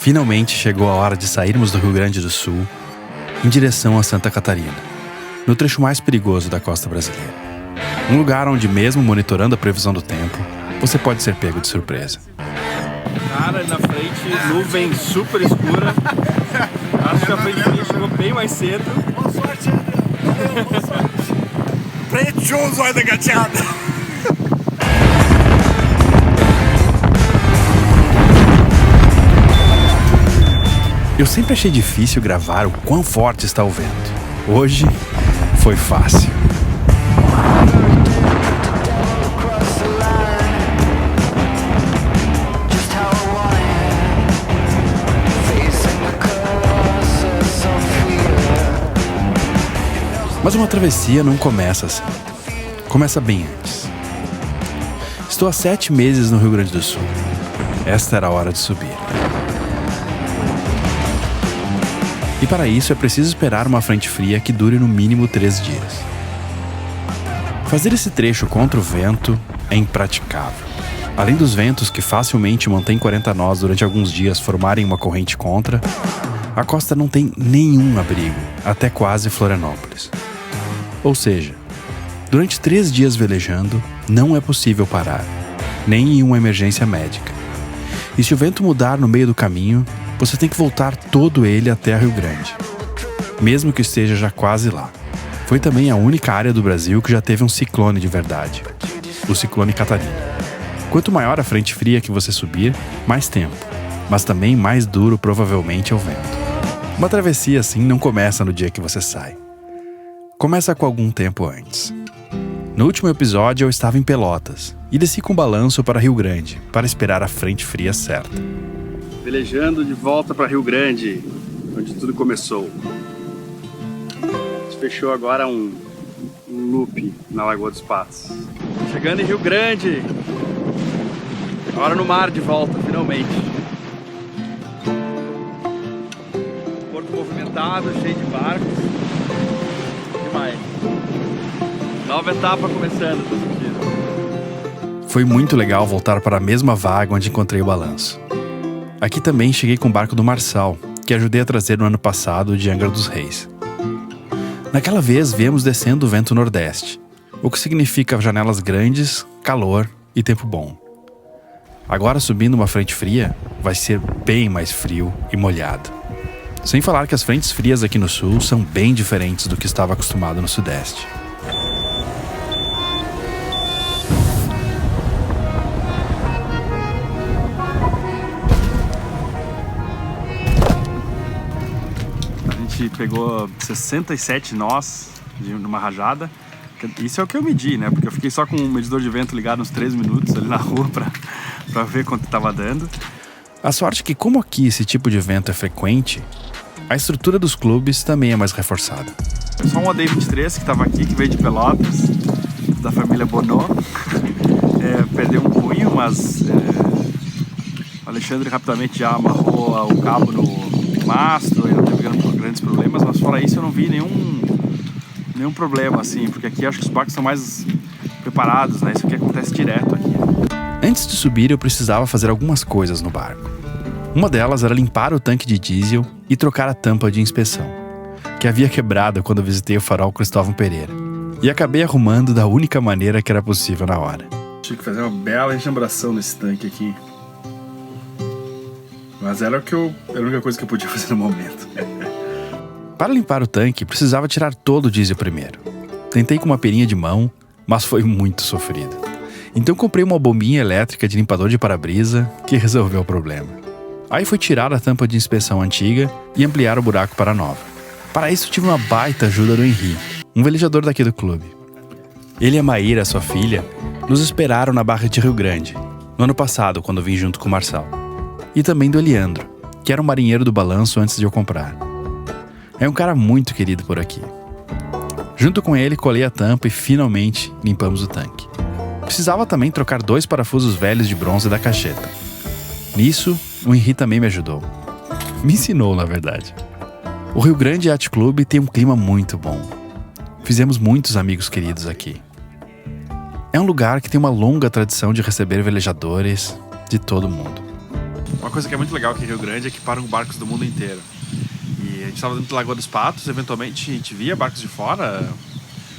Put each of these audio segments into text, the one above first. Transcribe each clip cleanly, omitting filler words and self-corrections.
Finalmente chegou a hora de sairmos do Rio Grande do Sul em direção a Santa Catarina, no trecho mais perigoso da costa brasileira. Um lugar onde, mesmo monitorando a previsão do tempo, você pode ser pego de surpresa. Cara, na frente, nuvem super escura. Acho que a frente fria chegou bem mais cedo. Boa sorte, André. Boa sorte. Preto, olha da gateada. Eu sempre achei difícil gravar o quão forte está o vento. Hoje foi fácil. Mas uma travessia não começa assim. Começa bem antes. Estou há 7 meses no Rio Grande do Sul. Esta era a hora de subir. E para isso é preciso esperar uma frente fria que dure no mínimo 3 dias. Fazer esse trecho contra o vento é impraticável. Além dos ventos que facilmente mantêm 40 nós durante alguns dias formarem uma corrente contra, a costa não tem nenhum abrigo, até quase Florianópolis. Ou seja, durante 3 dias velejando, não é possível parar, nem em uma emergência médica. E se o vento mudar no meio do caminho, você tem que voltar todo ele até Rio Grande, mesmo que esteja já quase lá. Foi também a única área do Brasil que já teve um ciclone de verdade, o ciclone Catarina. Quanto maior a frente fria que você subir, mais tempo, mas também mais duro provavelmente é o vento. Uma travessia assim não começa no dia que você sai. Começa com algum tempo antes. No último episódio eu estava em Pelotas e desci com balanço para Rio Grande para esperar a frente fria certa. Velejando de volta para Rio Grande, onde tudo começou. A gente fechou agora um loop na Lagoa dos Patos. Chegando em Rio Grande, agora no mar de volta, finalmente. Porto movimentado, cheio de barcos. Demais. Nova etapa começando, tô sentindo. Foi muito legal voltar para a mesma vaga onde encontrei o balanço. Aqui também cheguei com o barco do Marçal, que ajudei a trazer no ano passado de Angra dos Reis. Naquela vez viemos descendo o vento nordeste, o que significa janelas grandes, calor e tempo bom. Agora subindo uma frente fria, vai ser bem mais frio e molhado. Sem falar que as frentes frias aqui no sul são bem diferentes do que estava acostumado no sudeste. A gente pegou 67 nós numa rajada. Isso é o que eu medi, né? Porque eu fiquei só com o medidor de vento ligado uns 3 minutos ali na rua pra ver quanto estava dando. A sorte é que, como aqui esse tipo de vento é frequente, a estrutura dos clubes também é mais reforçada. Só um AD23 que estava aqui, que veio de Pelotas, da família Bonô. Perdeu um punho, mas o Alexandre rapidamente já amarrou o cabo no mastro, ele não teve grandes problemas, mas fora isso eu não vi nenhum problema, assim, porque aqui acho que os barcos são mais preparados, né? Isso aqui acontece direto aqui. Antes de subir, eu precisava fazer algumas coisas no barco. Uma delas era limpar o tanque de diesel e trocar a tampa de inspeção, que havia quebrado quando eu visitei o farol Cristóvão Pereira, e acabei arrumando da única maneira que era possível na hora. Tive que fazer uma bela enxambração nesse tanque aqui. Mas era a única coisa que eu podia fazer no momento. Para limpar o tanque, precisava tirar todo o diesel primeiro. Tentei com uma perinha de mão, mas foi muito sofrido. Então comprei uma bombinha elétrica de limpador de para-brisa que resolveu o problema. Aí fui tirar a tampa de inspeção antiga e ampliar o buraco para a nova. Para isso tive uma baita ajuda do Henrique, um velejador daqui do clube. Ele e a Maíra, sua filha, nos esperaram na Barra de Rio Grande, no ano passado, quando vim junto com o Marçal. E também do Eliandro, que era um marinheiro do balanço antes de eu comprar. É um cara muito querido por aqui. Junto com ele, colei a tampa e finalmente limpamos o tanque. Precisava também trocar 2 parafusos velhos de bronze da cacheta. Nisso, o Henri também me ajudou. Me ensinou, na verdade. O Rio Grande Yacht Club tem um clima muito bom. Fizemos muitos amigos queridos aqui. É um lugar que tem uma longa tradição de receber velejadores de todo mundo. Uma coisa que é muito legal aqui em Rio Grande é que param barcos do mundo inteiro. E a gente estava dentro da Lagoa dos Patos, eventualmente a gente via barcos de fora,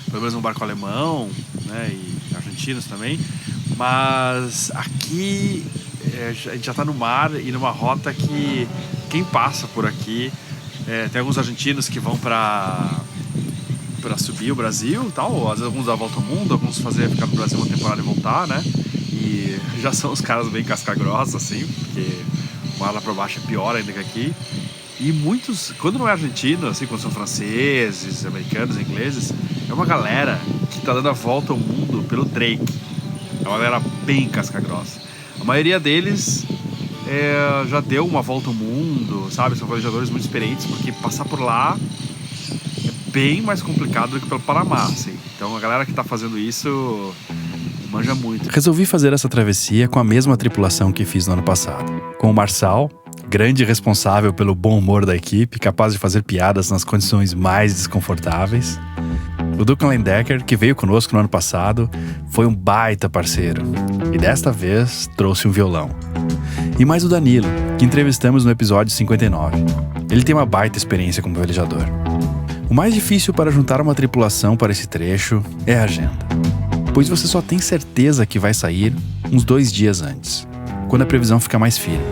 pelo menos um barco alemão, né, e argentinos também. Mas aqui a gente já está no mar e numa rota que quem passa por aqui, tem alguns argentinos que vão para subir o Brasil, tal, ou às vezes alguns dão a volta ao mundo, alguns ficar no Brasil uma temporada e voltar, né? E já são os caras bem casca-grossa, assim, porque o mar lá pra baixo é pior ainda que aqui. E muitos, quando não é argentino, assim, quando são franceses, americanos, ingleses, é uma galera que tá dando a volta ao mundo pelo Drake. É uma galera bem casca-grossa. A maioria deles já deu uma volta ao mundo, sabe? São velejadores muito experientes, porque passar por lá é bem mais complicado do que pelo Panamá, assim. Então a galera que tá fazendo isso manja muito. Resolvi fazer essa travessia com a mesma tripulação que fiz no ano passado. Com o Marçal, grande responsável pelo bom humor da equipe, capaz de fazer piadas nas condições mais desconfortáveis. O Duncan Lendecker, que veio conosco no ano passado, foi um baita parceiro. E desta vez trouxe um violão. E mais o Danilo, que entrevistamos no episódio 59. Ele tem uma baita experiência como velejador. O mais difícil para juntar uma tripulação para esse trecho é a agenda, pois você só tem certeza que vai sair uns 2 dias antes, quando a previsão fica mais firme.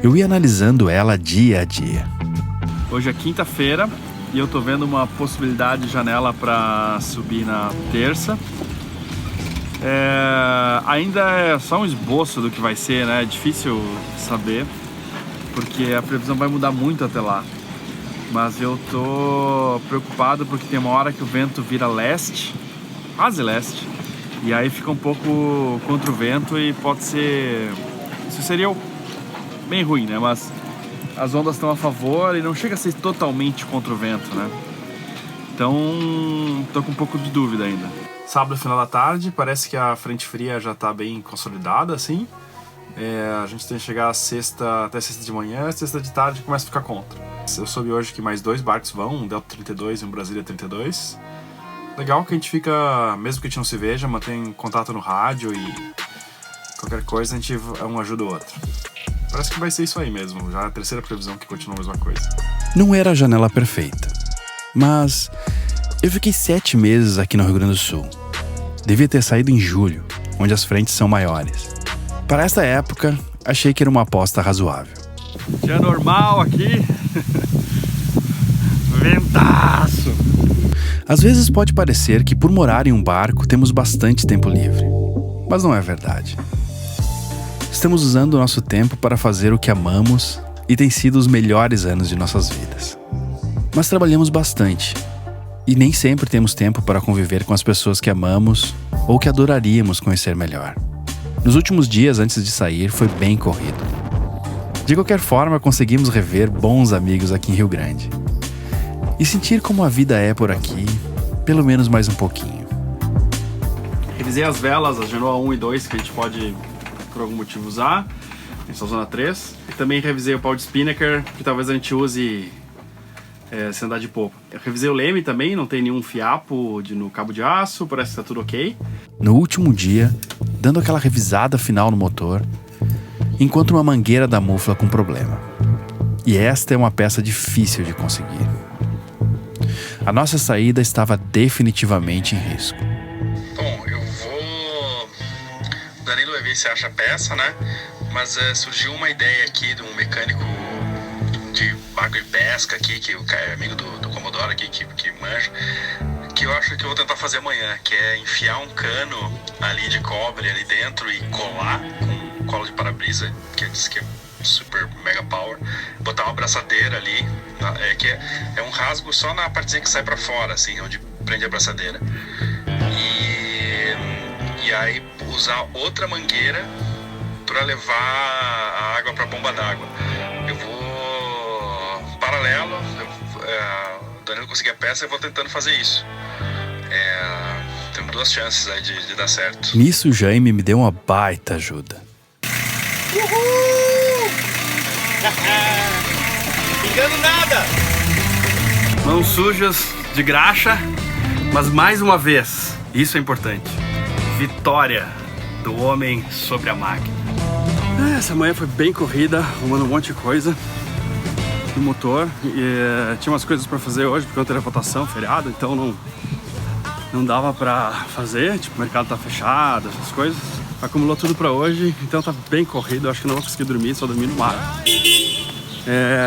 Eu ia analisando ela dia a dia. Hoje é quinta-feira e eu tô vendo uma possibilidade de janela para subir na terça. Ainda é só um esboço do que vai ser, né? É difícil saber, porque a previsão vai mudar muito até lá. Mas eu tô preocupado porque tem uma hora que o vento vira leste, quase leste, e aí fica um pouco contra o vento e pode ser... Isso seria bem ruim, né? Mas as ondas estão a favor e não chega a ser totalmente contra o vento, né? Então, tô com um pouco de dúvida ainda. Sábado, final da tarde, parece que a frente fria já tá bem consolidada, assim. A gente tem que chegar até sexta de manhã, sexta de tarde começa a ficar contra. Eu soube hoje que mais 2 barcos vão, um Delta 32 e um Brasília 32. Legal que a gente fica, mesmo que a gente não se veja, mantém contato no rádio e qualquer coisa a gente um ajuda o outro. Parece que vai ser isso aí mesmo, já é a terceira previsão que continua a mesma coisa. Não era a janela perfeita, mas eu fiquei 7 meses aqui no Rio Grande do Sul. Devia ter saído em julho, onde as frentes são maiores. Para esta época, achei que era uma aposta razoável. Dia normal aqui. Ventaço. Às vezes pode parecer que por morar em um barco temos bastante tempo livre, mas não é verdade. Estamos usando o nosso tempo para fazer o que amamos e tem sido os melhores anos de nossas vidas. Mas trabalhamos bastante e nem sempre temos tempo para conviver com as pessoas que amamos ou que adoraríamos conhecer melhor. Nos últimos dias antes de sair foi bem corrido. De qualquer forma, conseguimos rever bons amigos aqui em Rio Grande e sentir como a vida é por aqui, pelo menos mais um pouquinho. Revisei as velas, a Genoa 1 e 2, que a gente pode, por algum motivo, usar. A gente só usa na 3. E também revisei o pau de spinnaker, que talvez a gente use sem andar de popa. Eu revisei o leme também, não tem nenhum fiapo no cabo de aço, parece que tá tudo ok. No último dia, dando aquela revisada final no motor, encontro uma mangueira da mufla com problema. E esta é uma peça difícil de conseguir. A nossa saída estava definitivamente em risco. Bom, eu vou... O Danilo vai ver se acha a peça, né? Mas surgiu uma ideia aqui de um mecânico de barco e pesca aqui, que o cara é amigo do Commodore aqui, que manja, que eu acho que eu vou tentar fazer amanhã, que é enfiar um cano ali de cobre ali dentro e colar com cola de para-brisa, que diz que é super mega power, botar uma abraçadeira ali, que é um rasgo só na partezinha que sai pra fora, assim, onde prende a abraçadeira, e aí usar outra mangueira para levar a água para a bomba d'água. Eu vou paralelo, o Danilo conseguir a peça, eu vou tentando fazer isso. Temos 2 chances aí de dar certo. Nisso o Jaime me deu uma baita ajuda. Uhul! Engano nada! Mãos sujas de graxa, mas mais uma vez, isso é importante, vitória do homem sobre a máquina. Essa manhã foi bem corrida, arrumando um monte de coisa no motor. E tinha umas coisas pra fazer hoje, porque ontem era votação, feriado, então não dava pra fazer. Tipo, o mercado tá fechado, essas coisas. Acumulou tudo pra hoje, então tá bem corrido. Acho que não vou conseguir dormir, só dormir no mar.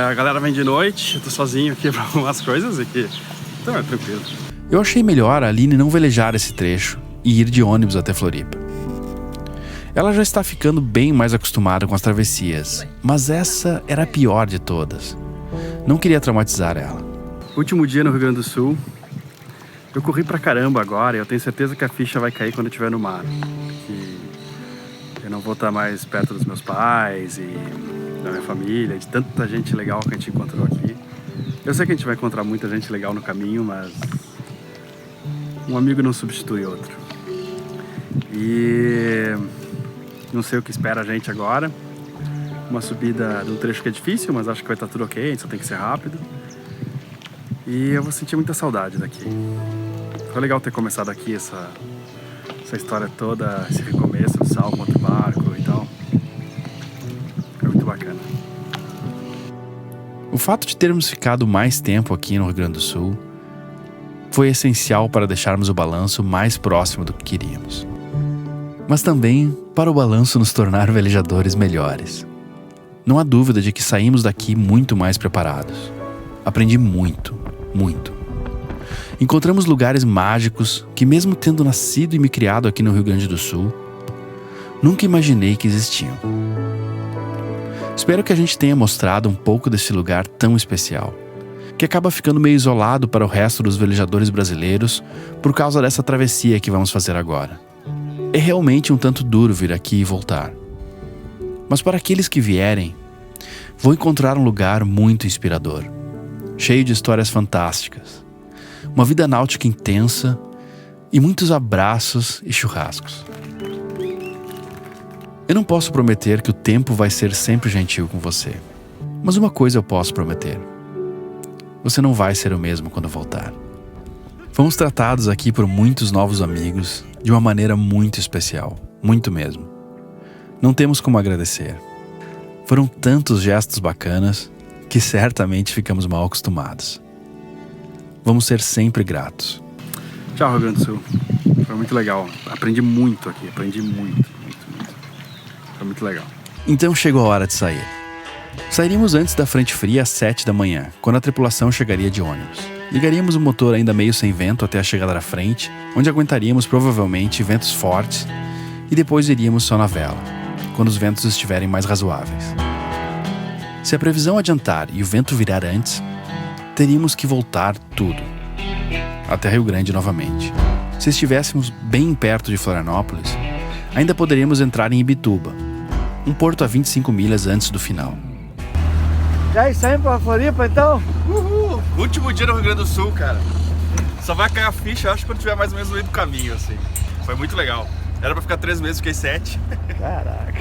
A galera vem de noite, eu tô sozinho aqui pra arrumar as coisas aqui. Então é tranquilo. Eu achei melhor a Aline não velejar esse trecho e ir de ônibus até Floripa. Ela já está ficando bem mais acostumada com as travessias, mas essa era a pior de todas. Não queria traumatizar ela. Último dia no Rio Grande do Sul. Eu corri pra caramba agora e eu tenho certeza que a ficha vai cair quando eu estiver no mar. Que eu não vou estar mais perto dos meus pais e da minha família, de tanta gente legal que a gente encontrou aqui. Eu sei que a gente vai encontrar muita gente legal no caminho, mas um amigo não substitui outro. E não sei o que espera a gente agora. Uma subida de um trecho que é difícil, mas acho que vai estar tudo ok, a gente só tem que ser rápido. E eu vou sentir muita saudade daqui. Foi legal ter começado aqui essa história toda, esse recomeço do sal contra o barco e tal. Foi muito bacana. O fato de termos ficado mais tempo aqui no Rio Grande do Sul foi essencial para deixarmos o balanço mais próximo do que queríamos. Mas também para o balanço nos tornar velejadores melhores. Não há dúvida de que saímos daqui muito mais preparados. Aprendi muito, muito. Encontramos lugares mágicos que, mesmo tendo nascido e me criado aqui no Rio Grande do Sul, nunca imaginei que existiam. Espero que a gente tenha mostrado um pouco desse lugar tão especial, que acaba ficando meio isolado para o resto dos velejadores brasileiros por causa dessa travessia que vamos fazer agora. É realmente um tanto duro vir aqui e voltar. Mas para aqueles que vierem, vão encontrar um lugar muito inspirador, cheio de histórias fantásticas, uma vida náutica intensa e muitos abraços e churrascos. Eu não posso prometer que o tempo vai ser sempre gentil com você, mas uma coisa eu posso prometer: você não vai ser o mesmo quando voltar. Fomos tratados aqui por muitos novos amigos de uma maneira muito especial, muito mesmo. Não temos como agradecer. Foram tantos gestos bacanas que certamente ficamos mal acostumados. Vamos ser sempre gratos. Tchau, Rio Grande do Sul. Foi muito legal. Aprendi muito aqui, muito. Foi muito legal. Então chegou a hora de sair. Sairíamos antes da frente fria às 7 da manhã, quando a tripulação chegaria de ônibus. Ligaríamos o motor ainda meio sem vento até a chegada da frente, onde aguentaríamos provavelmente ventos fortes, e depois iríamos só na vela, quando os ventos estiverem mais razoáveis. Se a previsão adiantar e o vento virar antes, teríamos que voltar tudo, até Rio Grande novamente. Se estivéssemos bem perto de Florianópolis, ainda poderíamos entrar em Ibituba, um porto a 25 milhas antes do final. E aí, saímos pra Floripa então? Uhul! Último dia no Rio Grande do Sul, cara. Só vai cair a ficha, acho, quando tiver mais ou menos no meio do caminho, assim. Foi muito legal. Era pra ficar 3 meses, fiquei 7. Caraca.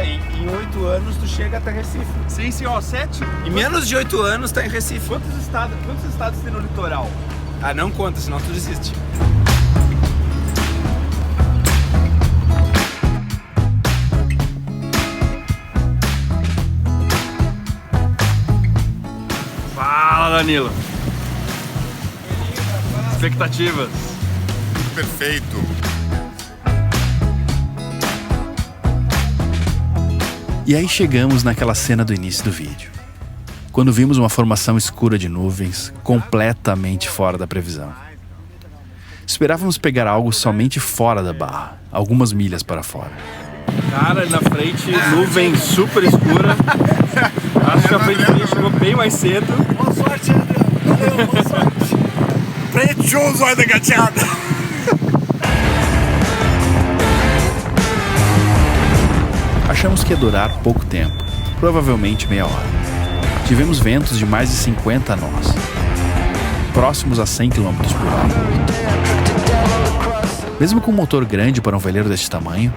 Em 8 anos tu chega até Recife. Sim, ó, 7. Em menos de 8 anos tá em Recife. Quantos estados tem no litoral? Ah, não conta, senão tu desiste. Fala, Danilo. Expectativas. Perfeito. E aí chegamos naquela cena do início do vídeo, quando vimos uma formação escura de nuvens, completamente fora da previsão. Esperávamos pegar algo somente fora da barra, algumas milhas para fora. Cara, na frente, nuvem super escura. Acho que a frente fria chegou bem mais cedo. Boa sorte, Adriano. Valeu, boa sorte. Prechoso, olha da gateada. Achamos que ia durar pouco tempo, provavelmente meia hora. Tivemos ventos de mais de 50 nós, próximos a 100 km por hora. Mesmo com um motor grande para um veleiro deste tamanho,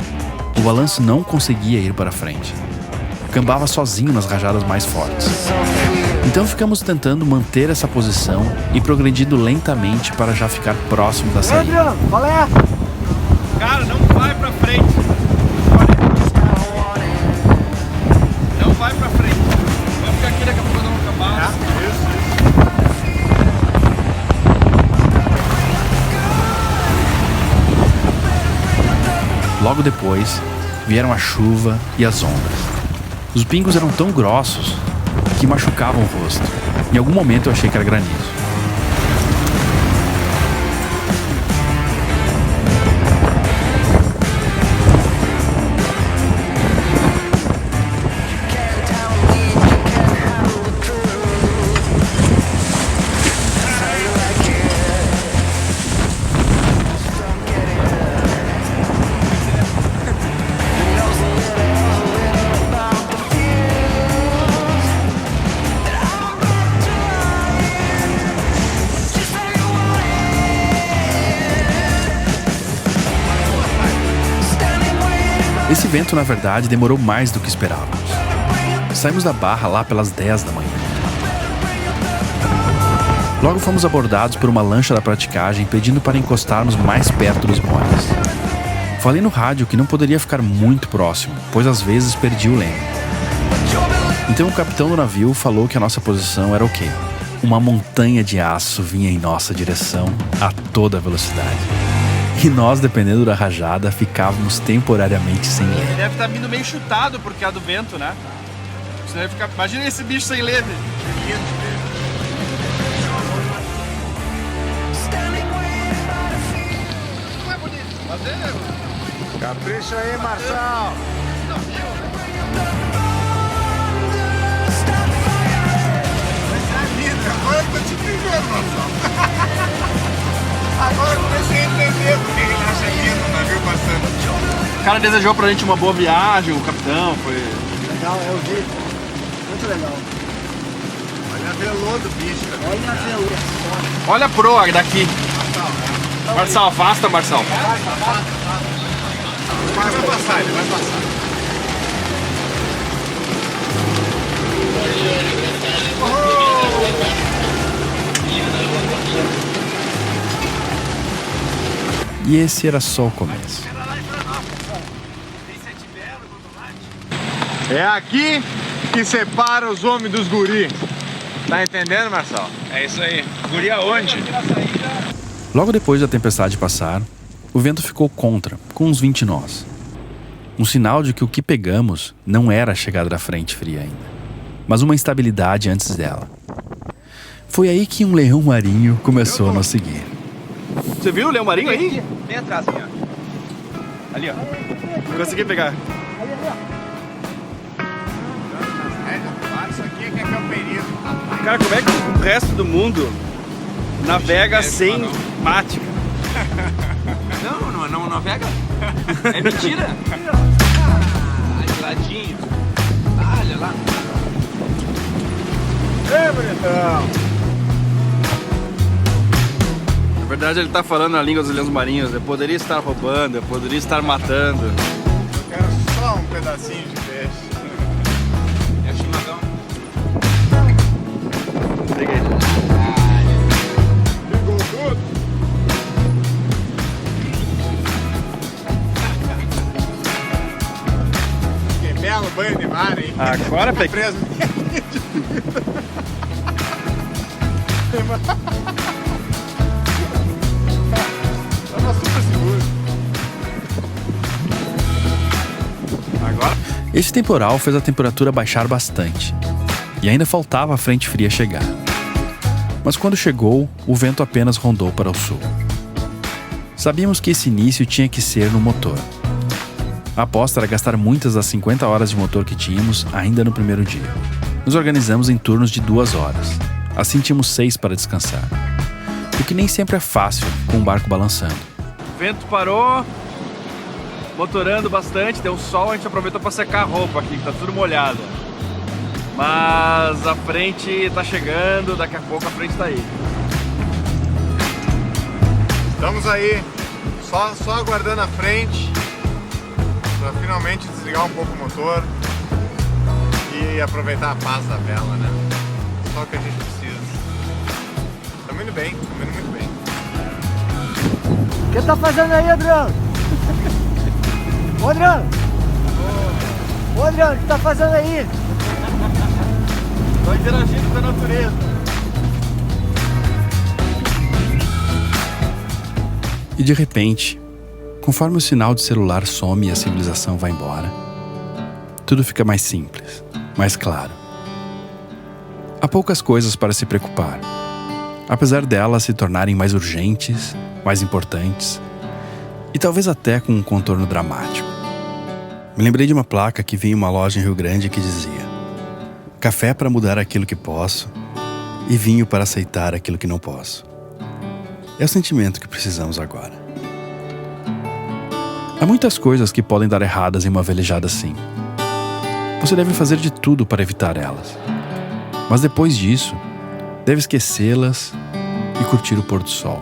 o balanço não conseguia ir para frente. Cambava sozinho nas rajadas mais fortes. Então ficamos tentando manter essa posição e progredindo lentamente para já ficar próximo da saída. Adriano, qual é? Cara, não vai pra frente. logo depois vieram a chuva e as ondas. Os pingos eram tão grossos que machucavam o rosto. Em algum momento eu achei que era granizo. Esse vento, na verdade, demorou mais do que esperávamos. Saímos da barra lá pelas 10 da manhã. Logo fomos abordados por uma lancha da praticagem pedindo para encostarmos mais perto dos moles. Falei no rádio que não poderia ficar muito próximo, pois às vezes perdi o leme. Então o capitão do navio falou que a nossa posição era ok. Uma montanha de aço vinha em nossa direção a toda velocidade. E nós, dependendo da rajada, ficávamos temporariamente sem leme. Ele deve estar vindo meio chutado por causa do vento, né? Você deve ficar... Imagina esse bicho sem leme. Não é bonito, mas é... Capricha aí, Marçal. Agora eu tô te entendendo, Marçal. Agora eu comecei a entender porque ele acha lindo o navio passando. O cara desejou pra gente uma boa viagem, o capitão, foi... Legal, eu vi. Muito legal. Olha a velô do bicho. Olha a veludo. Olha a proa daqui. Marçal, afasta, Marçal. Mas vai passar, ele vai passar. E esse era só o começo. É aqui que separa os homens dos guri. Tá entendendo, Marçal? É isso aí. Guri aonde? Logo depois da tempestade passar, o vento ficou contra, com uns 20 nós. Um sinal de que o que pegamos não era a chegada da frente fria ainda, mas uma instabilidade antes dela. Foi aí que um leão marinho começou a nos seguir. Você viu o leão marinho aí? Vem atrás, aqui, ó. Ali, ó. Consegui pegar. Isso aqui é que é o perigo. Cara, como é que o resto do mundo navega sem mate? Não navega? É mentira? Ah, geladinho. Olha lá. Ei, bonitão. Na verdade, ele tá falando a língua dos leões marinhos. Eu poderia estar roubando, eu poderia estar matando. Eu quero só um pedacinho de peixe. É chimarrão. Peguei. Ligou tudo? Que belo banho de mar, hein? Agora peguei. Preso. Tava super seguro. Agora. Esse temporal fez a temperatura baixar bastante, e ainda faltava a frente fria chegar. Mas quando chegou, o vento apenas rondou para o sul. Sabíamos que esse início tinha que ser no motor. A aposta era gastar muitas das 50 horas de motor que tínhamos ainda no primeiro dia. Nos organizamos em turnos de 2 horas. Assim tínhamos 6 para descansar. O que nem sempre é fácil com o barco balançando. O vento parou, motorando bastante, deu sol, a gente aproveitou para secar a roupa aqui, que tá tudo molhada. Mas a frente tá chegando, daqui a pouco a frente tá aí. Estamos aí, só aguardando a frente para finalmente desligar um pouco o motor e aproveitar a paz da vela, né? Só o que a gente precisa. Estamos indo bem, estamos indo muito bem. O que tá fazendo aí, Adriano? Ô, Adriano! Ô, Adriano, o que tá fazendo aí? Tô interagindo com a natureza. E de repente, Conforme o sinal de celular some e a civilização vai embora, tudo fica mais simples, mais claro. Há poucas coisas para se preocupar, apesar delas se tornarem mais urgentes, mais importantes e talvez até com um contorno dramático. Me lembrei de uma placa que vi em uma loja em Rio Grande que dizia: café para mudar aquilo que posso e vinho para aceitar aquilo que não posso. É o sentimento que precisamos agora. Há muitas coisas que podem dar erradas em uma velejada assim. Você deve fazer de tudo para evitar elas. Mas depois disso, deve esquecê-las e curtir o pôr do sol.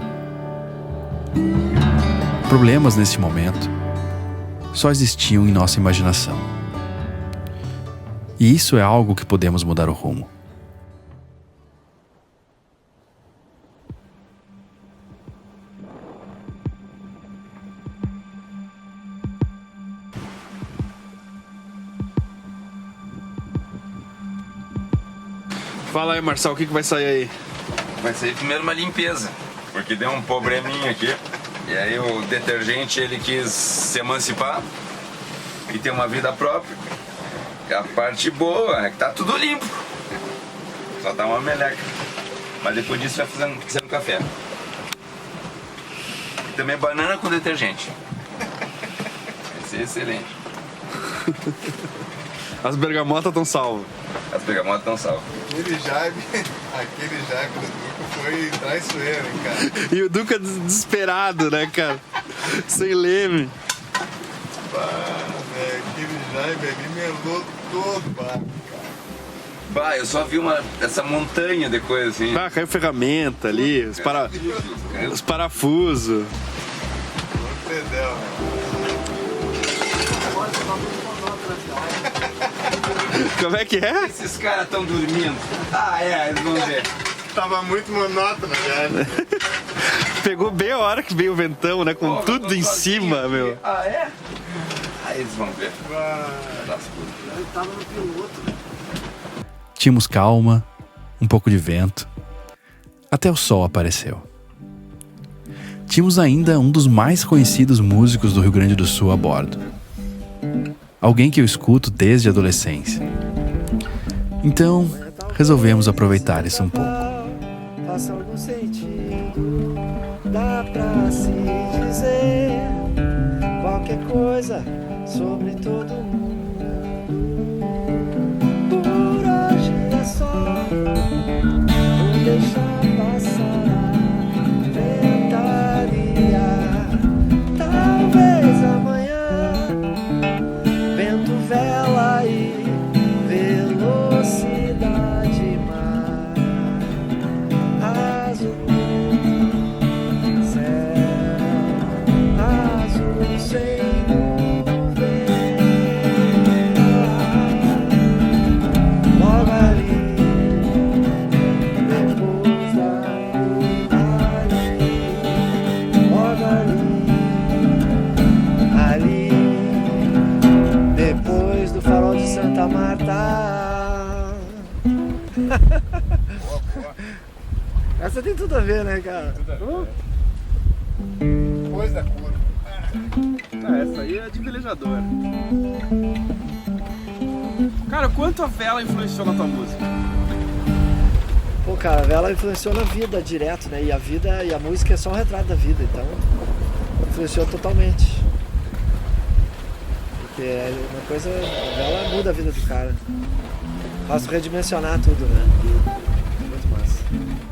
Problemas nesse momento só existiam em nossa imaginação. E isso é algo que podemos mudar o rumo. Fala aí, Marcelo, o que vai sair aí? Vai sair primeiro uma limpeza, porque deu um probleminha aqui. E aí o detergente ele quis se emancipar e ter uma vida própria. E a parte boa é que tá tudo limpo. Só dá uma meleca. Mas depois disso vai fazendo café. E também banana com detergente. Vai ser excelente. As bergamotas estão salvas. As bergamotas estão salvas. Aquele jaibe do Duca foi traiçoeiro, hein, cara? E o Duca desesperado, né, cara? Sem leme. Velho, aquele jaibe ali melou todo o barco. Bah, eu só vi essa montanha de coisa assim. Ah, caiu ferramenta ali, os parafusos. Não entendeu, né? Como é que é? Esses caras estão dormindo. Ah, eles vão ver. Tava muito monótono, velho. Pegou bem a hora que veio o ventão, né? Com tudo em cima, meu. Ah, é? Aí eles vão ver. Ele tava no piloto, né? Tínhamos calma, um pouco de vento, até o sol apareceu. Tínhamos ainda um dos mais conhecidos músicos do Rio Grande do Sul a bordo. Alguém que eu escuto desde a adolescência. Então, resolvemos aproveitar isso um pouco. Faça algum sentido, dá pra se dizer qualquer coisa sobre todo mundo. Por hoje é só vou deixar passar, ventaria, talvez amanhã, vento, vela e velocidade mar, azul, céu, azul sem nuvem, logo ali, depois dali, logo ali, depois do farol de Santa Marta. Essa tem tudo a ver, né, cara? Depois da curva. Ah, essa aí é de velejador. Cara, quanto a vela influenciou na tua música? Pô, cara, a vela influenciou na vida direto, né? E a vida e a música é só um retrato da vida, então influenciou totalmente. Porque é uma coisa, a vela muda a vida do cara. Faz redimensionar tudo, né? Muito massa.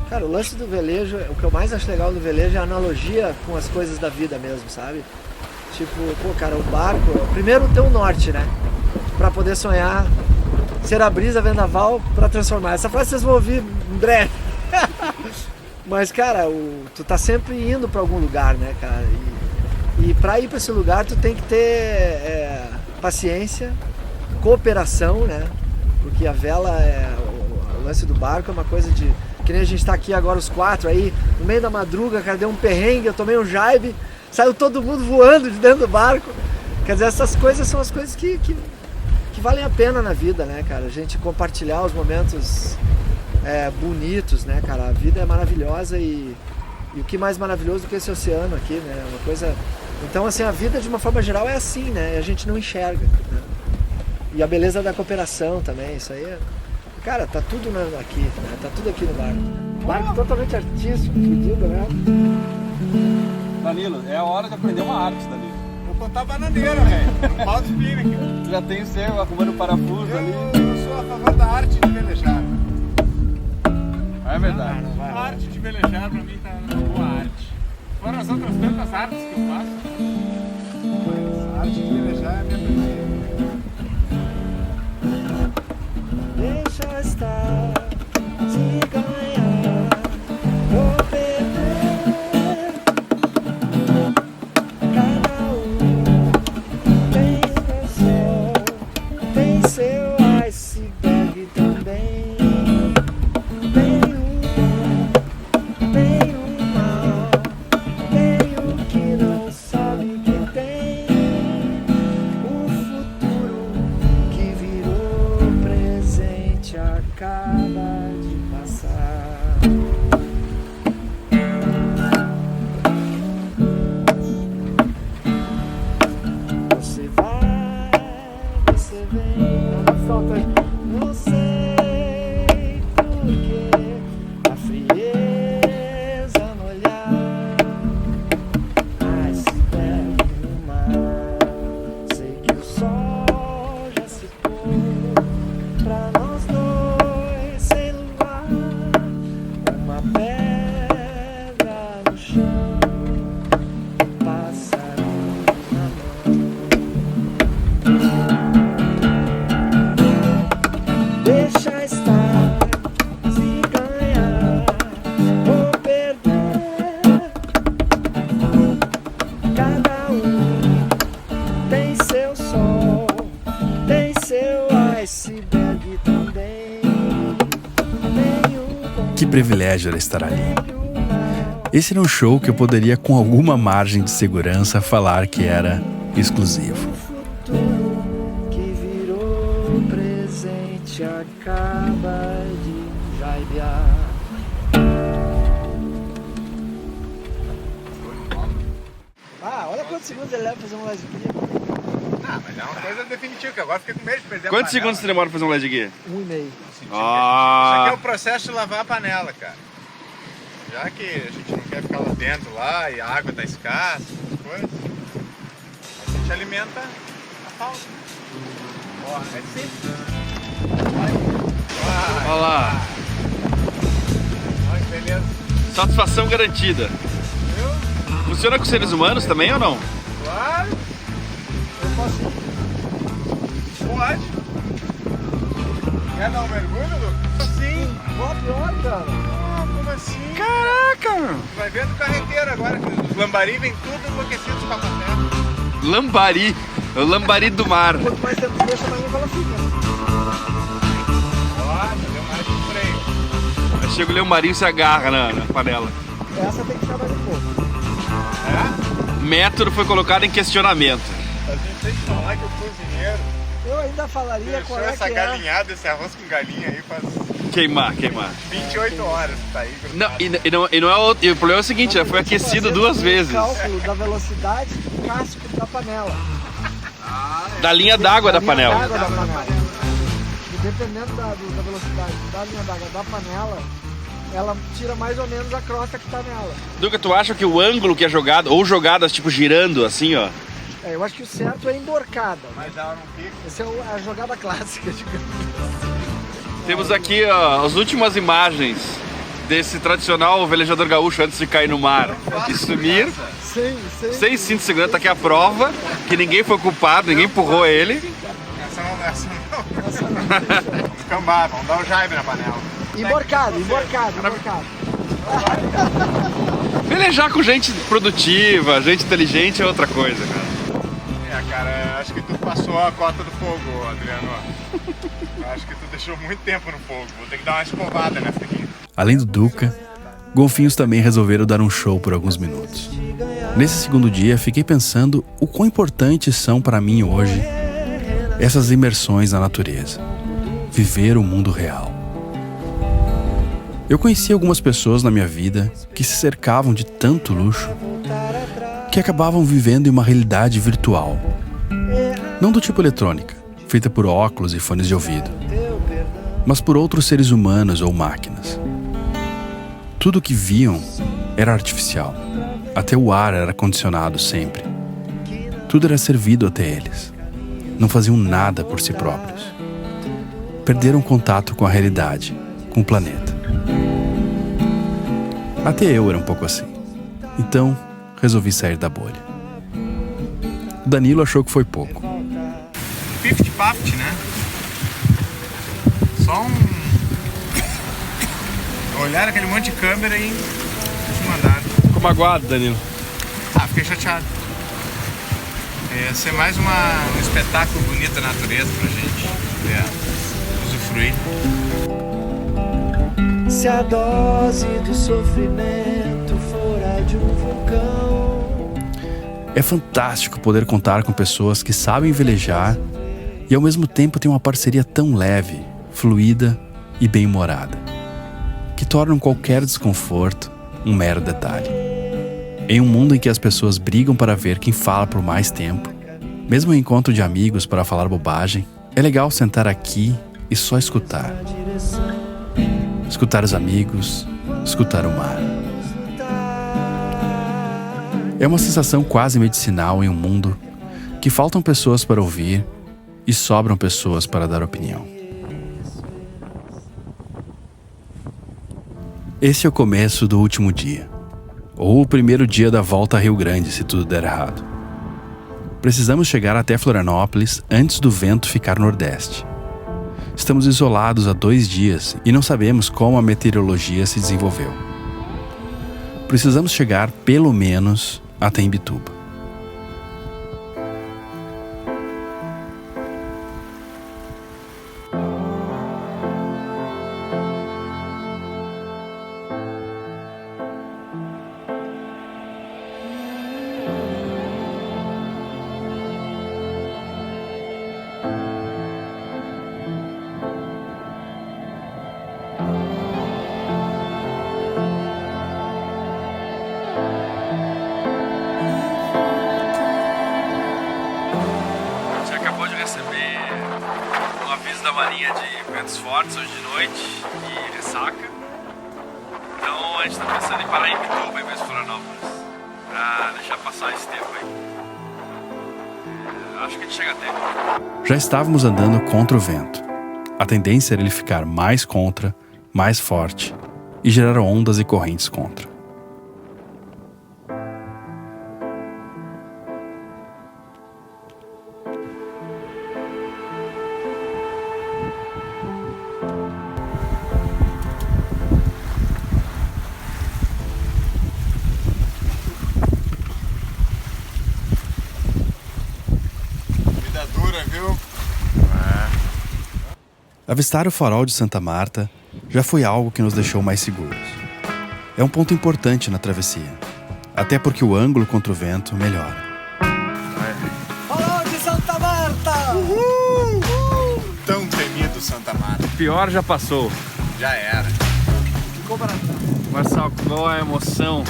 Cara, o lance do velejo, o que eu mais acho legal do velejo é a analogia com as coisas da vida mesmo, sabe? Tipo, pô, cara, o barco, primeiro ter um norte, né? Pra poder sonhar, ser a brisa vendaval pra transformar. Essa frase vocês vão ouvir em breve. Mas, cara, tu tá sempre indo pra algum lugar, né, cara? E pra ir pra esse lugar tu tem que ter paciência, cooperação, né? Porque a vela, o lance do barco é uma coisa de... Que nem a gente tá aqui agora os quatro aí, no meio da madruga, cara, deu um perrengue, eu tomei um jaibe, saiu todo mundo voando de dentro do barco. Quer dizer, essas coisas são as coisas que valem a pena na vida, né, cara? A gente compartilhar os momentos bonitos, né, cara? A vida é maravilhosa e o que mais maravilhoso do que esse oceano aqui, né? Uma coisa Então, assim, a vida de uma forma geral é assim, né? A gente não enxerga, né? E a beleza da cooperação também, isso aí é... Cara, tá tudo aqui, né? Tá tudo aqui no barco. Barco totalmente artístico, fodido, né? Danilo, é a hora de aprender uma arte, Danilo. Vou plantar bananeira, velho. Pau de espírito. Já tem o seu arrumando parafuso ali. Eu sou a favor da arte de velejar. É verdade. A arte de velejar pra mim tá uma boa arte. Fora as outras tantas artes que eu faço, mas a arte de velejar é a minha preferida. Deixa estar, se ganhar ou perder. Cada um tem o seu, tem seu iceberg também. Tem o bom, tem o mal, tem o que não sabe que tem. O futuro que virou presente acaba de passar. Você vai, você vem, não sei porquê, a frieza no olhar, iceberg no mar, sei que o sol já se pôs pra nós dois sem luar, uma pedra no chão, um pássaro na mão. Deixa estar, se ganhar ou perder. Cada um tem seu sol, tem seu iceberg também. Tem o bom, Que privilégio era estar ali. tem o mal. Esse era um show que eu poderia, com alguma margem de segurança, falar que era exclusivo. O futuro que virou presente acaba de jaibear. Ah, olha quantos segundos ele leva pra fazer um laje guia. Ah, mas é uma coisa definitiva, que agora fiquei com medo de perder a Quantos panela. segundos você demora pra fazer um LED guia? 1,5. Isso aqui é Ah, o processo de lavar a panela, cara. Já que a gente não quer ficar lá dentro lá e a água tá escassa, essas coisas, a gente alimenta a falta. Ó, é simples. Vai. olha lá. Olha que beleza. Satisfação garantida. Viu? Funciona com seres humanos também ou não? Claro. Eu posso ir? Pode. Quer dar um mergulho, Lucas? Sim. Ó, pior, cara. Ah, como assim? Caraca, meu. Vai ver do carreteiro agora, que os lambari vêm tudo enlouquecidos com a café. Lambari. É o lambari do mar. Quanto mais tempo deixa, mais ela fica. Ó, deu mais de freio. Aí chega o lambari e se agarra na panela. Essa tem que ficar mais um pouco. É? Método foi colocado em questionamento. A gente tem que falar que o cozinheiro Eu ainda falaria deixou qual é essa que é. galinhada, esse arroz com galinha aí faz Queimar. 28 horas que tá aí. Não, e não é o, e o problema é o seguinte, ela foi aquecido duas vezes. O cálculo da velocidade do casco da panela. Da linha d'água da linha panela. d'água da panela. E dependendo da velocidade da linha d'água da panela, ela tira mais ou menos a crosta que tá nela. Duca, tu acha que o ângulo que é jogado, ou jogadas tipo girando assim, ó, É, eu acho que o certo é emborcada. Mas ela não fica. Essa é a jogada clássica, digamos. temos aqui ó, as últimas imagens desse tradicional velejador gaúcho antes de cair no mar e sumir. Sem cinto de segurança, tá aqui a prova que ninguém foi culpado, ninguém empurrou ele. Essa não. Descambar, vamos dar o jaibe na panela. Emborcado. Velejar com gente produtiva, gente inteligente é outra coisa, cara. É, cara, acho que tu passou a cota do fogo, Adriano. Acho que tu deixou muito tempo no fogo. Vou ter que dar uma escovada nessa aqui. Além do Duca, golfinhos também resolveram dar um show por alguns minutos. Nesse segundo dia, fiquei pensando o quão importantes são para mim hoje essas imersões na natureza, viver o mundo real. Eu conheci algumas pessoas na minha vida que se cercavam de tanto luxo que acabavam vivendo em uma realidade virtual. Não do tipo eletrônica, feita por óculos e fones de ouvido, mas por outros seres humanos ou máquinas. Tudo o que viam era artificial. Até o ar era condicionado sempre. Tudo era servido até eles. Não faziam nada por si próprios. Perderam contato com a realidade, com o planeta. Até eu era um pouco assim. Então, resolvi sair da bolha. O Danilo achou que foi pouco. 50-50, né? Só olhar aquele monte de câmera e te mandar. Ficou magoado, Danilo. Fiquei chateado. Ia ser mais um espetáculo bonito da natureza pra gente usufruir. Se a dose do sofrimento for a de um vulcão. É fantástico poder contar com pessoas que sabem velejar e ao mesmo tempo têm uma parceria tão leve, fluida e bem-humorada, que tornam qualquer desconforto um mero detalhe. Em um mundo em que as pessoas brigam para ver quem fala por mais tempo, mesmo em encontro de amigos para falar bobagem, é legal sentar aqui e só escutar. Escutar os amigos, escutar o mar. É uma sensação quase medicinal em um mundo que faltam pessoas para ouvir e sobram pessoas para dar opinião. Esse é o começo do último dia, ou o primeiro dia da volta a Rio Grande, se tudo der errado. Precisamos chegar até Florianópolis antes do vento ficar nordeste. Estamos isolados há 2 dias e não sabemos como a meteorologia se desenvolveu. Precisamos chegar pelo menos até Imbituba. Marinha de ventos fortes hoje de noite e ressaca. Então a gente tá pensando em parar em Imbituba em vez de Florianópolis, pra deixar passar esse tempo aí. Acho que a gente chega até. Já estávamos andando contra o vento. A tendência era ele ficar mais contra, mais forte e gerar ondas e correntes contra. Avistar o farol de Santa Marta já foi algo que nos deixou mais seguros. É um ponto importante na travessia, até porque o ângulo contra o vento melhora. Farol de Santa Marta! Uhul! Tão temido Santa Marta. O pior já passou. Já era. Ficou barato. Marçal, qual a emoção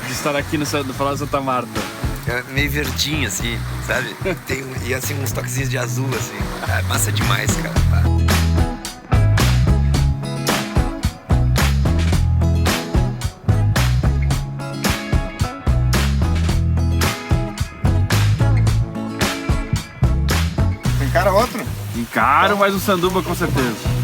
de estar aqui no farol de Santa Marta? É meio verdinho, assim, sabe? E assim, uns toquezinhos de azul, assim. É massa demais, cara. Encara outro? Encaro, mas um sanduba com certeza.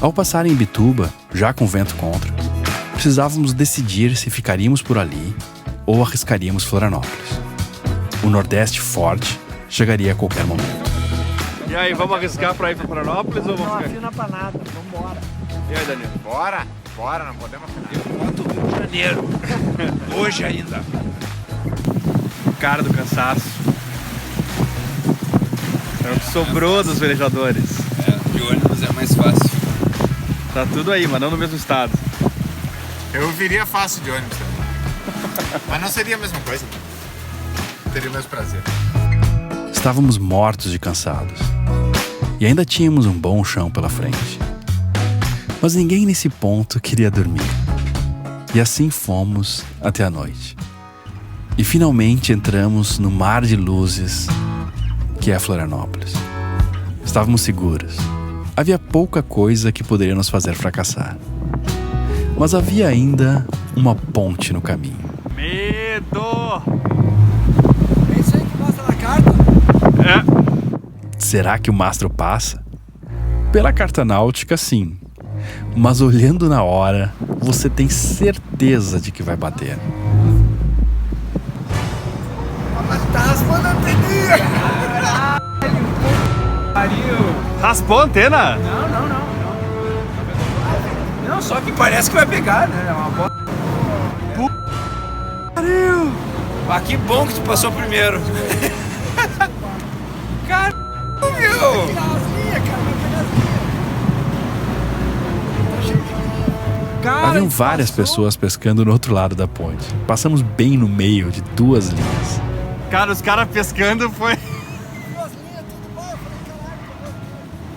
Ao passar em Imbituba, já com vento contra, precisávamos decidir se ficaríamos por ali ou arriscaríamos Florianópolis. O Nordeste forte chegaria a qualquer momento. E aí, vamos arriscar pra ir pra Florianópolis ou vamos ficar aqui? Na panada, vambora. E aí, Danilo? Bora, não podemos ficar. Bota o Rio de Janeiro. Hoje ainda. O cara do cansaço. É o que sobrou dos velejadores. De ônibus é mais fácil. Tá tudo aí, mas não no mesmo estado. Eu viria fácil de ônibus também. Mas não seria a mesma coisa. Teria o mesmo prazer. Estávamos mortos de cansados. E ainda tínhamos um bom chão pela frente. Mas ninguém nesse ponto queria dormir. E assim fomos até a noite. E finalmente entramos no mar de luzes que é Florianópolis. Estávamos seguros. Havia pouca coisa que poderia nos fazer fracassar. Mas havia ainda uma ponte no caminho. Medo! É isso aí que mostra na carta? É. Será que o mastro passa? Pela carta náutica, sim. Mas olhando na hora, você tem certeza de que vai bater. Raspou a antena? Não, só que parece que vai pegar, né? É uma bola. Ah, que bom que tu passou primeiro. Caralho, meu! Haviam várias pessoas pescando no outro lado da ponte. Passamos bem no meio de duas linhas. Cara, os caras pescando foi...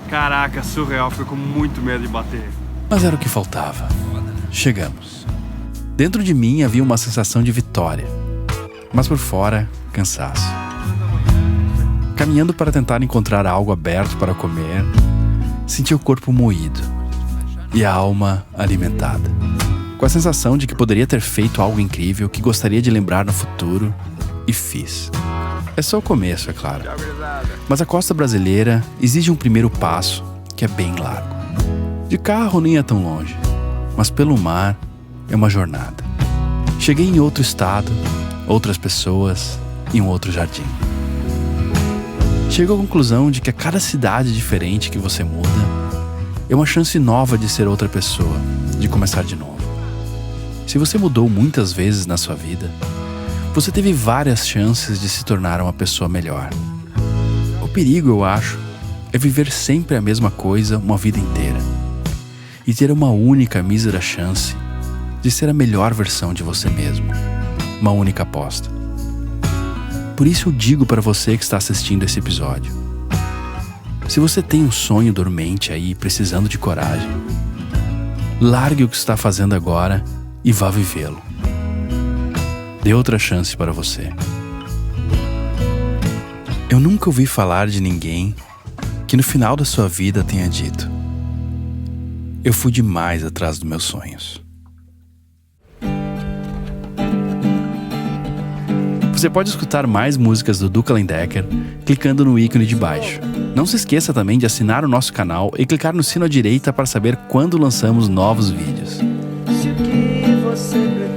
Caraca, surreal, fiquei com muito medo de bater. Mas era o que faltava. Chegamos. Dentro de mim havia uma sensação de vitória, mas por fora, cansaço. Caminhando para tentar encontrar algo aberto para comer, senti o corpo moído e a alma alimentada, com a sensação de que poderia ter feito algo incrível que gostaria de lembrar no futuro, e fiz. É só o começo, é claro. Mas a costa brasileira exige um primeiro passo que é bem largo. De carro nem é tão longe, mas pelo mar é uma jornada. Cheguei em outro estado, outras pessoas e um outro jardim. Chego à conclusão de que a cada cidade diferente que você muda é uma chance nova de ser outra pessoa, de começar de novo. Se você mudou muitas vezes na sua vida, você teve várias chances de se tornar uma pessoa melhor. O perigo, eu acho, é viver sempre a mesma coisa uma vida inteira e ter uma única mísera chance de ser a melhor versão de você mesmo. Uma única aposta. Por isso eu digo para você que está assistindo esse episódio: se você tem um sonho dormente aí precisando de coragem, largue o que está fazendo agora e vá vivê-lo. Dê outra chance para você. Eu nunca ouvi falar de ninguém que no final da sua vida tenha dito: eu fui demais atrás dos meus sonhos. Você pode escutar mais músicas do Duca Lendecker clicando no ícone de baixo. Não se esqueça também de assinar o nosso canal e clicar no sino à direita para saber quando lançamos novos vídeos. Se o que você